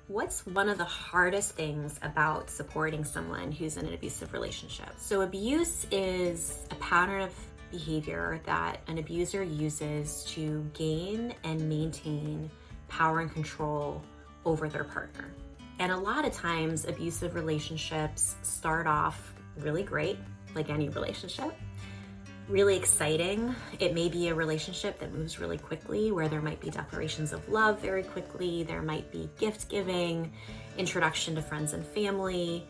What's one of the hardest things about supporting someone who's in an abusive relationship? So, abuse is a pattern of behavior that an abuser uses to gain and maintain power and control over their partner. And a lot of times, abusive relationships start off really great, like any relationship, really exciting. It may be a relationship that moves really quickly, where there might be declarations of love very quickly. There might be gift giving, introduction to friends and family.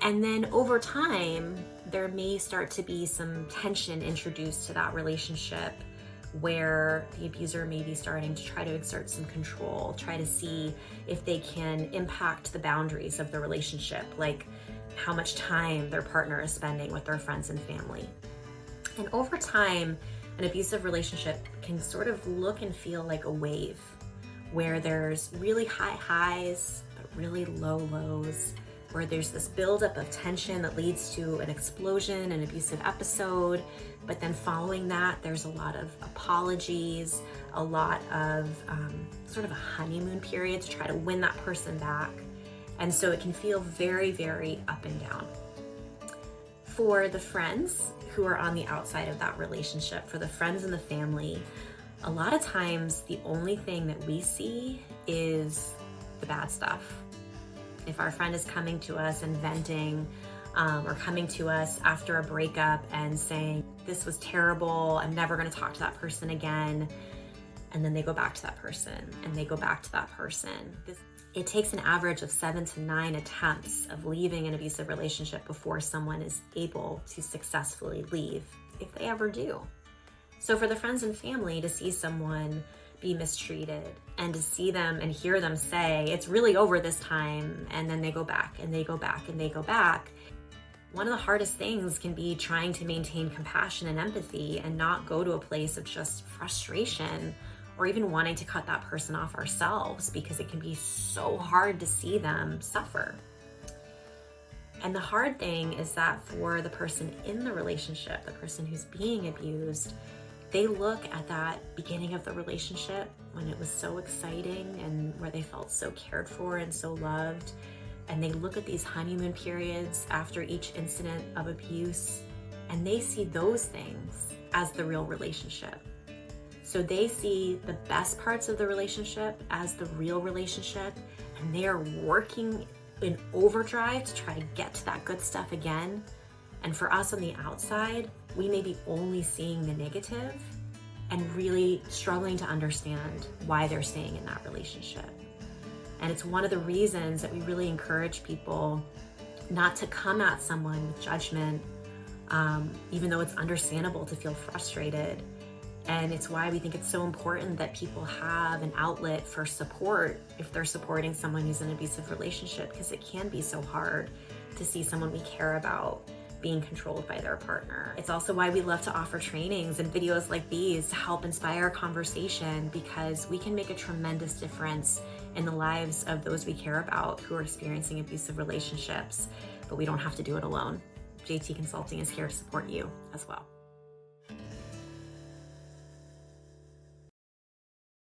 And then over time, there may start to be some tension introduced to that relationship, where the abuser may be starting to try to exert some control, try to see if they can impact the boundaries of the relationship, like how much time their partner is spending with their friends and family. And over time, an abusive relationship can sort of look and feel like a wave, where there's really high highs, but really low lows, where there's this buildup of tension that leads to an explosion, an abusive episode. But then following that, there's a lot of apologies, a lot of sort of a honeymoon period to try to win that person back. And so it can feel very, very up and down. For the friends who are on the outside of that relationship, for the friends and the family, a lot of times the only thing that we see is the bad stuff. If our friend is coming to us and venting, or coming to us after a breakup and saying, this was terrible, I'm never going to talk to that person again, and then they go back to that person and they go back to that person. It takes an average of 7 to 9 attempts of leaving an abusive relationship before someone is able to successfully leave, if they ever do. So for the friends and family to see someone be mistreated and to see them and hear them say, it's really over this time, and then they go back and they go back and they go back. One of the hardest things can be trying to maintain compassion and empathy and not go to a place of just frustration or even wanting to cut that person off ourselves, because it can be so hard to see them suffer. And the hard thing is that for the person in the relationship, the person who's being abused, they look at that beginning of the relationship when it was so exciting and where they felt so cared for and so loved. And they look at these honeymoon periods after each incident of abuse, and they see those things as the real relationship. So they see the best parts of the relationship as the real relationship, and they are working in overdrive to try to get to that good stuff again. And for us on the outside, we may be only seeing the negative and really struggling to understand why they're staying in that relationship. And it's one of the reasons that we really encourage people not to come at someone with judgment, even though it's understandable to feel frustrated. And it's why we think it's so important that people have an outlet for support if they're supporting someone who's in an abusive relationship, because it can be so hard to see someone we care about being controlled by their partner. It's also why we love to offer trainings and videos like these to help inspire conversation, because we can make a tremendous difference in the lives of those we care about who are experiencing abusive relationships, but we don't have to do it alone. JT Consulting is here to support you as well.